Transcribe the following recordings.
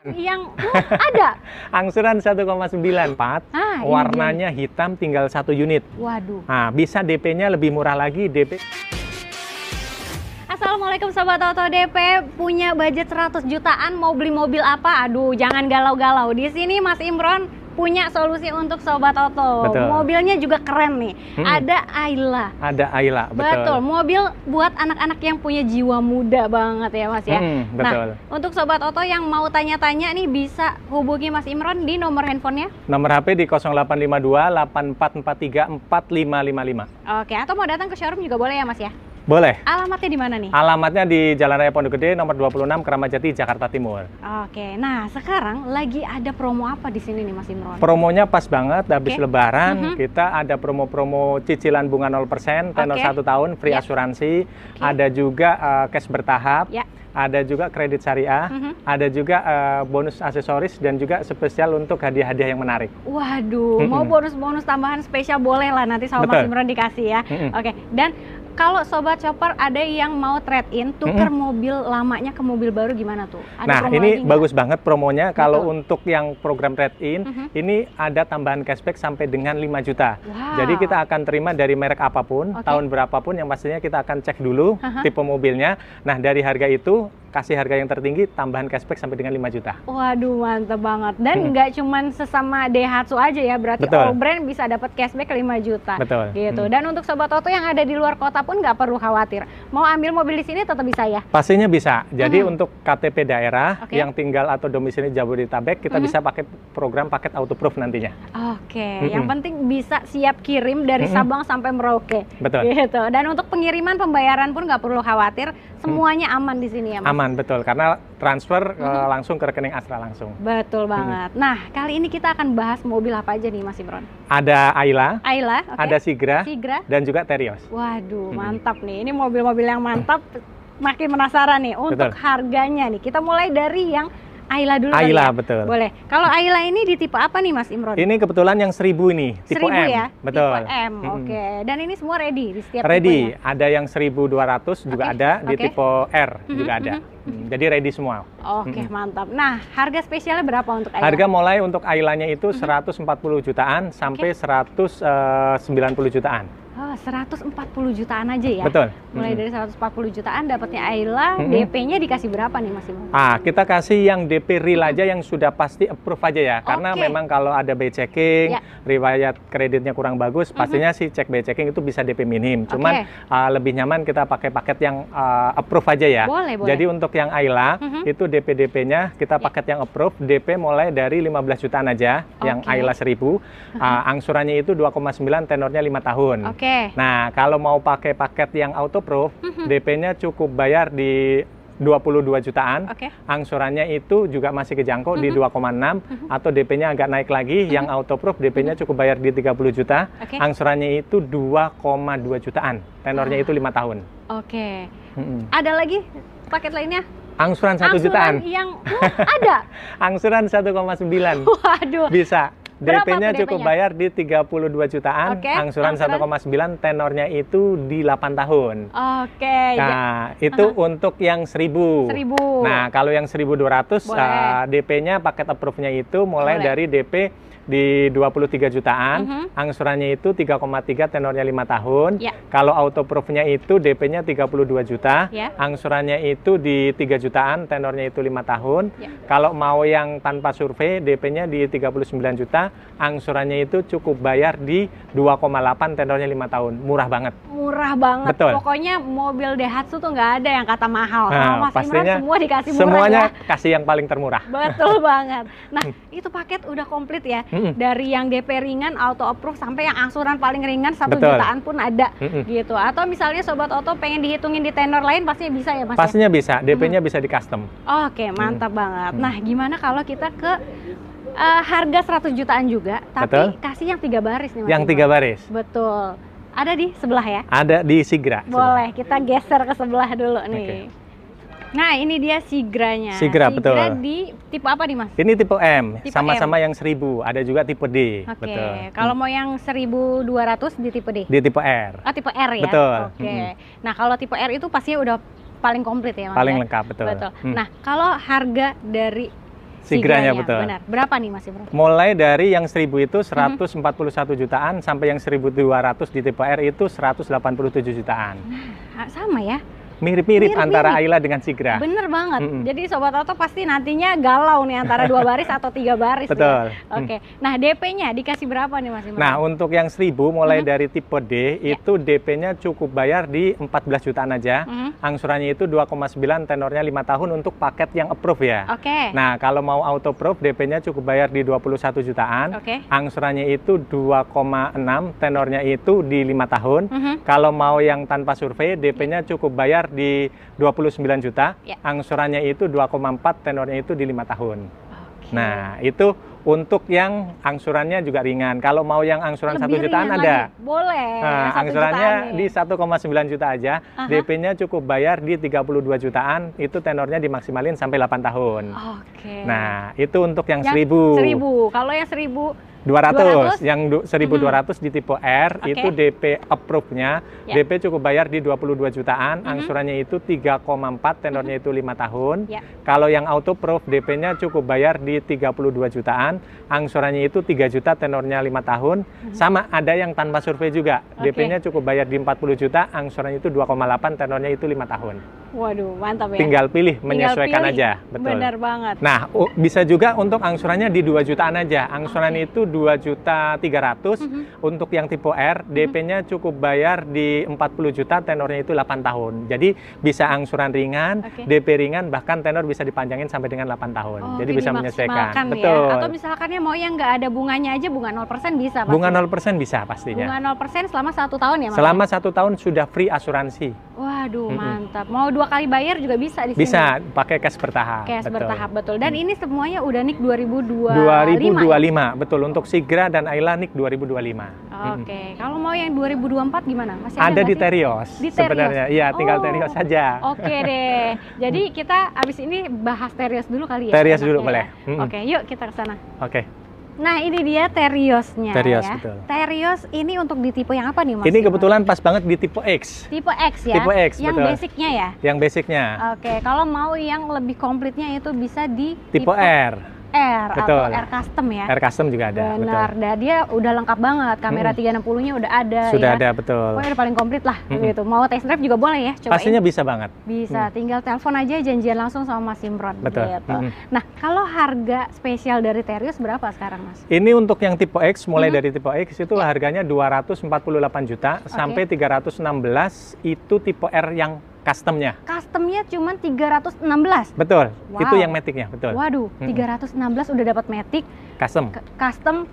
Yang ada Angsuran 1,94, warnanya dia. hitam, tinggal 1 unit. Waduh. Nah, bisa DP-nya lebih murah lagi, DP. Assalamualaikum Sobat Auto DP, punya budget 100 jutaan mau beli mobil apa? Aduh, jangan galau-galau. Di sini Mas Imron punya solusi untuk Sobat Auto. Betul. Mobilnya juga keren nih. Ada Ayla. Ada Ayla, betul. Mobil buat anak-anak yang punya jiwa muda banget ya Mas ya. Betul. Nah, untuk Sobat Auto yang mau tanya-tanya nih bisa hubungi Mas Imron di nomor handphonenya. Nomor HP di 0852 8443 4555. Oke, atau mau datang ke showroom juga boleh ya Mas ya? Boleh. Alamatnya di mana nih? Alamatnya di Jalan Raya Pondok Gede nomor 26 Kramat Jati, Jakarta Timur. Oke, nah sekarang lagi ada promo apa di sini nih Mas Imron? Promonya pas banget, habis Lebaran kita ada promo-promo cicilan bunga 0%, tenor 1 tahun, free asuransi, ada juga cash bertahap, ada juga kredit syariah, ada juga bonus aksesoris dan juga spesial untuk hadiah-hadiah yang menarik. Waduh, mau bonus-bonus tambahan spesial boleh lah nanti sama Mas Imron dikasih ya. Oke, dan kalau Sobat Chopper ada yang mau trade-in, tukar mobil lamanya ke mobil baru gimana tuh? Ada ini bagus banget promonya. Kalau untuk yang program trade-in, ini ada tambahan cashback sampai dengan 5 juta. Jadi kita akan terima dari merek apapun, tahun berapapun, yang pastinya kita akan cek dulu tipe mobilnya. Nah, dari harga itu, kasih harga yang tertinggi, tambahan cashback sampai dengan 5 juta. Waduh, mantep banget. Dan nggak cuman sesama Daihatsu aja ya, berarti all brand bisa dapat cashback 5 juta. Betul. Gitu. Dan untuk Sobat Auto yang ada di luar kota pun nggak perlu khawatir. Mau ambil mobil di sini tetap bisa ya? Pastinya bisa. Jadi untuk KTP daerah yang tinggal atau domisili Jabodetabek, kita bisa pakai program paket autoproof nantinya. Oke, yang penting bisa siap kirim dari Sabang sampai Merauke. Betul. Gitu. Dan untuk pengiriman pembayaran pun nggak perlu khawatir, semuanya aman di sini ya Mas? Aman, betul. Karena transfer langsung ke rekening Astra langsung. Betul banget. Nah, kali ini kita akan bahas mobil apa aja nih Mas Imron? Ada Ayla, ada Sigra, dan juga Terios. Waduh, mantap nih. Ini mobil-mobil yang mantap. Makin penasaran nih untuk harganya nih. Kita mulai dari yang Ayla dulu. Ayla, betul. Boleh. Kalau Ayla ini di tipe apa nih Mas Imron? Ini kebetulan yang 1000 ini, tipe 1000 M. ya? Betul. Tipe M, oke. Dan ini semua ready di setiap ready. tipenya? Ada yang 1200 juga ada, di tipe R juga ada. Jadi ready semua. Oke, mantap. Nah, harga spesialnya berapa untuk Ayla? Harga mulai untuk Aylanya itu 140 jutaan sampai 190 jutaan. Oh, 140 jutaan aja ya? Betul. Mulai dari 140 jutaan dapatnya Ayla, DP-nya dikasih berapa nih Mas Imron? Kita kasih yang DP real aja yang sudah pasti approve aja ya. Karena memang kalau ada by checking, riwayat kreditnya kurang bagus, pastinya sih cek by checking itu bisa DP minim. Cuman lebih nyaman kita pakai paket yang approve aja ya. Boleh. Jadi untuk yang Ayla, itu DP-DP-nya kita paket yang approve, DP mulai dari 15 jutaan aja, yang Ayla 1000. Angsurannya itu 2,9, tenornya 5 tahun. Nah, kalau mau pakai paket yang autoproof, DP-nya cukup bayar di 22 jutaan, angsurannya itu juga masih kejangkau di 2,6, atau DP-nya agak naik lagi, yang autoproof DP-nya cukup bayar di 30 juta, angsurannya itu 2,2 jutaan, tenornya itu 5 tahun. Ada lagi paket lainnya? Angsuran 1 jutaan. Yang ada? Angsuran 1,9. Waduh. Bisa. DP-nya cukup bayar di 32 jutaan, angsuran 1,9, tenornya itu di 8 tahun. Nah, itu untuk yang 1000. Nah, kalau yang 1200, DP-nya paket approve-nya itu mulai dari DP di 23 jutaan, angsurannya itu 3,3, tenornya 5 tahun. Kalau autoproof-nya itu DP-nya 32 juta, angsurannya itu di 3 jutaan, tenornya itu 5 tahun. Kalau mau yang tanpa survei, DP-nya di 39 juta, angsurannya itu cukup bayar di 2,8, tenornya 5 tahun. Murah banget. Murah banget. Betul. Pokoknya mobil Daihatsu tuh nggak ada yang kata mahal. Nah, Mas Imron semua dikasih murah. Semuanya kasih yang paling termurah. Betul banget. Nah, itu paket udah komplit ya. Dari yang DP ringan, auto approve, sampai yang angsuran paling ringan 1 jutaan pun ada. Gitu. Atau misalnya Sobat Auto pengen dihitungin di tenor lain, pastinya bisa ya Mas? Pastinya bisa. DP-nya bisa di custom. Oke, mantap banget. Nah, gimana kalau kita ke harga 100 jutaan juga, tapi kasih yang 3 baris nih Mas? Yang 3 baris? Betul. Ada di sebelah ya? Ada di Sigra. Boleh, kita geser ke sebelah dulu nih. Nah, ini dia Sigranya. Sigra, betul. Di tipe apa nih Mas? Ini tipe M, sama-sama yang 1000. Ada juga tipe D. Oke. Kalau mau yang 1200 di tipe D? Di tipe R. Oh, tipe R ya? Betul. Nah, kalau tipe R itu pastinya udah paling komplit ya Mas? Paling lengkap, betul. Nah, kalau harga dari Sigranya betul. Benar. Berapa nih Mas Imron? Mulai dari yang 1000 itu 141 jutaan sampai yang 1200 di tipe R itu 187 jutaan. Nah, sama ya. Mirip-mirip antara Ayla dengan Sigra. Bener banget. Jadi Sobat Auto pasti nantinya galau nih antara 2 baris atau 3 baris. Betul. Ya. Oke. Nah, DP-nya dikasih berapa nih Mas Imron? Nah, untuk yang 1000 mulai dari tipe D itu DP-nya cukup bayar di 14 jutaan aja. Angsurannya itu 2,9, tenornya 5 tahun untuk paket yang approve ya. Oke. Nah, kalau mau auto approve DP-nya cukup bayar di 21 jutaan. Angsurannya itu 2,6, tenornya itu di 5 tahun. Kalau mau yang tanpa survei DP-nya cukup bayar di 29 juta, angsurannya itu 2,4, tenornya itu di 5 tahun. Nah, itu untuk yang angsurannya juga ringan. Kalau mau yang angsuran 1 jutaan ada. Boleh. Nah, angsurannya di 1,9 juta aja, DP-nya cukup bayar di 32 jutaan, itu tenornya dimaksimalin sampai 8 tahun. Nah, itu untuk yang 1000. 1000. Kalau yang 200, yang 1200 di tipe R itu DP approve-nya, DP cukup bayar di 22 jutaan, angsurannya itu 3,4, tenornya itu 5 tahun. Kalau yang auto approve DP-nya cukup bayar di 32 jutaan, angsurannya itu 3 juta, tenornya 5 tahun. Sama ada yang tanpa survei juga, DP-nya cukup bayar di 40 juta, angsurannya itu 2,8, tenornya itu 5 tahun. Waduh, mantap ya. Tinggal pilih, menyesuaikan aja. Betul. Benar banget. Nah, bisa juga untuk angsurannya di 2 jutaan aja. Angsuran itu 2.300.000. Untuk yang tipe R, DP-nya cukup bayar di 40 juta, tenornya itu 8 tahun. Jadi bisa angsuran ringan, DP ringan, bahkan tenor bisa dipanjangin sampai dengan 8 tahun. Jadi bisa menyesuaikan. Betul. Ya? Atau misalkannya mau yang nggak ada bunganya aja, bunga 0% bisa. Bunga 0% bisa pastinya. Bunga 0% selama 1 tahun ya Mas? Selama 1 tahun sudah free asuransi. Waduh, mantap. Mau 2 kali bayar juga bisa di sini. Bisa, pakai cash bertahap. Cash bertahap, betul. Dan ini semuanya udah NIK 2025. 2025, betul. Untuk Sigra dan Ayla NIK 2025. Oke. Kalau mau yang 2024 gimana? Masih ada di Terios. Di Terios? Sebenarnya, iya, tinggal Terios saja. Oke deh. Jadi kita abis ini bahas Terios dulu kali ya? Terios dulu, boleh. Oke, yuk kita ke sana. Oke. Nah, ini dia Teriosnya. Terios, ya. betul. Terios ini untuk di tipe yang apa nih Mas? Ini kebetulan pas banget di tipe X. Tipe X ya? Tipe X, yang betul. basicnya ya? Yang basicnya. Oke, kalau mau yang lebih komplitnya itu bisa di tipe R. Betul. Atau R Custom ya? R Custom juga ada. Benar, dan dia udah lengkap banget. Kamera 360-nya udah ada. Sudah ya? ada, betul. Pokoknya udah paling komplit lah. Gitu. Mau test drive juga boleh ya? Cobain. Pastinya bisa banget. Bisa, tinggal telepon aja, janjian langsung sama Mas Imron. Betul. Gitu. Nah, kalau harga spesial dari Terios berapa sekarang Mas? Ini untuk yang tipe X, mulai dari tipe X itu harganya 248 juta sampai 316, itu tipe R yang customnya. Customnya cuma 316. Betul. Wow. Itu yang matic-nya, betul. Waduh, 316 udah dapat matic. Custom. Custom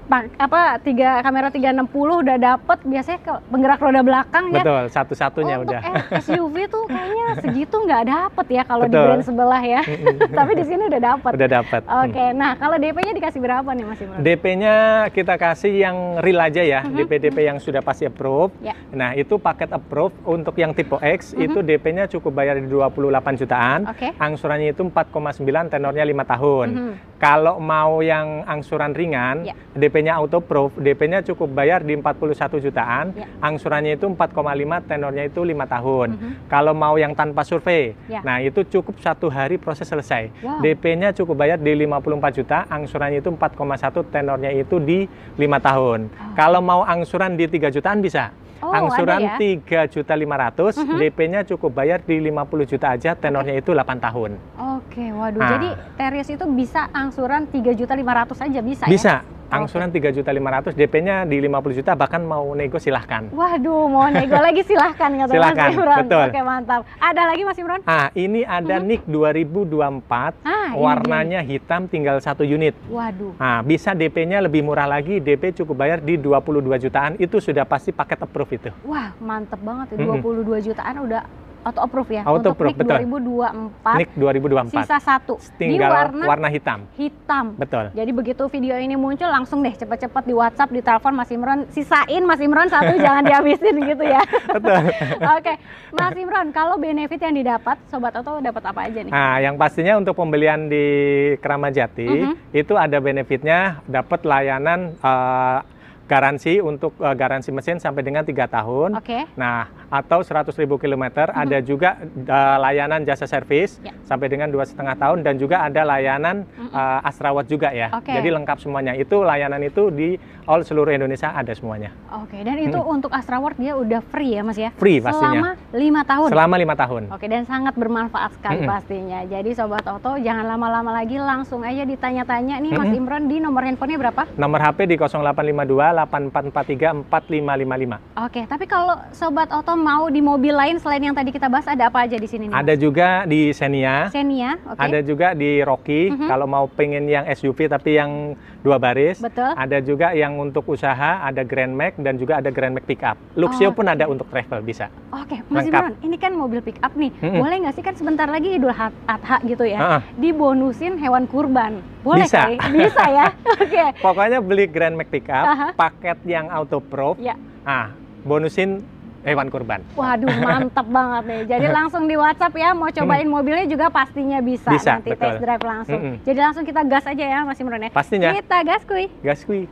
kamera 360 udah dapet, biasanya ke penggerak roda belakang ya. Betul, satu-satunya udah. SUV tuh kayaknya segitu nggak dapet ya kalau di brand sebelah ya. Tapi di sini udah dapet. Udah dapet. Oke, nah kalau DP-nya dikasih berapa nih Mas Imron? DP-nya kita kasih yang real aja ya, DP-DP yang sudah pasti approve. Nah, itu paket approve untuk yang tipe X, itu DP-nya cukup bayar di 28 jutaan. Angsurannya itu 4,9, tenornya 5 tahun. Kalau mau yang angsuran ringan, DP-nya auto approve, DP-nya cukup bayar di 41 jutaan, angsurannya itu 4,5, tenornya itu 5 tahun. Kalau mau yang tanpa survei, nah itu cukup 1 hari proses selesai. DP-nya cukup bayar di 54 juta, angsurannya itu 4,1, tenornya itu di 5 tahun. Kalau mau angsuran di 3 jutaan bisa. Angsuran 3.500.000, DP-nya cukup bayar di 50 juta aja, tenornya itu 8 tahun. Oke, waduh. Jadi Terios itu bisa angsuran 3.500.000 aja bisa ya? Bisa. Angsuran 3.500.000, DP-nya di 50 juta, bahkan mau nego silahkan. Waduh, mau nego lagi silahkan kata Mas Imron. Betul. Oke, mantap. Ada lagi Mas Imron? Ini ada NIK 2024, warnanya hitam, tinggal 1 unit. Waduh. Bisa DP-nya lebih murah lagi, DP cukup bayar di 22 jutaan, itu sudah pasti paket approve itu. Wah, mantep banget ya, 22 jutaan udah auto approve ya? Auto approve, untuk NIK 2024. NIK 2024. Sisa 1. Tinggal warna hitam. Hitam. Betul. Jadi begitu video ini muncul langsung deh cepet-cepet di WhatsApp, di telepon Mas Imron, sisain Mas Imron 1, jangan dihabisin gitu ya. Betul. Oke, Mas Imron, kalau benefit yang didapat, Sobat Auto dapat apa aja nih? Nah, yang pastinya untuk pembelian di Kramat Jati itu ada benefitnya, dapat layanan Garansi untuk garansi mesin sampai dengan 3 tahun. Nah, atau 100.000 kilometer. Ada juga layanan jasa servis sampai dengan 2,5 tahun, dan juga ada layanan Astrawat juga ya. Jadi lengkap semuanya. Itu layanan itu di all seluruh Indonesia ada semuanya. Dan itu untuk Astrawat dia udah free ya Mas ya? Free pastinya. Selama 5 tahun? Selama 5 tahun. Dan sangat bermanfaat sekali pastinya. Jadi Sobat Oto jangan lama-lama lagi, langsung aja ditanya-tanya nih Mas Imron di nomor handphonenya berapa? Nomor HP di 0852 8443 4555. Tapi kalau Sobat Oto mau di mobil lain selain yang tadi kita bahas, ada apa aja di sini nih? Ada juga di Xenia. Ada juga di Rocky. Kalau mau pengen yang SUV tapi yang 2 baris. Ada juga yang untuk usaha, ada Grand Max dan juga ada Grand Max Pickup. Luxio pun ada untuk travel, bisa. Mas Imron, ini kan mobil pickup nih. Boleh nggak sih, kan sebentar lagi Idul Adha gitu ya, dibonusin hewan kurban? Boleh bisa. Bisa ya? Pokoknya beli Grand Max Pickup, paket yang Autoproof, bonusin hewan kurban. Waduh, mantap banget nih. Jadi langsung di WhatsApp ya, mau cobain mobilnya juga pastinya bisa. Nanti betul. test drive langsung. Jadi langsung kita gas aja ya Mas Imron ya. Pastinya. Kita gaskui. Gaskui.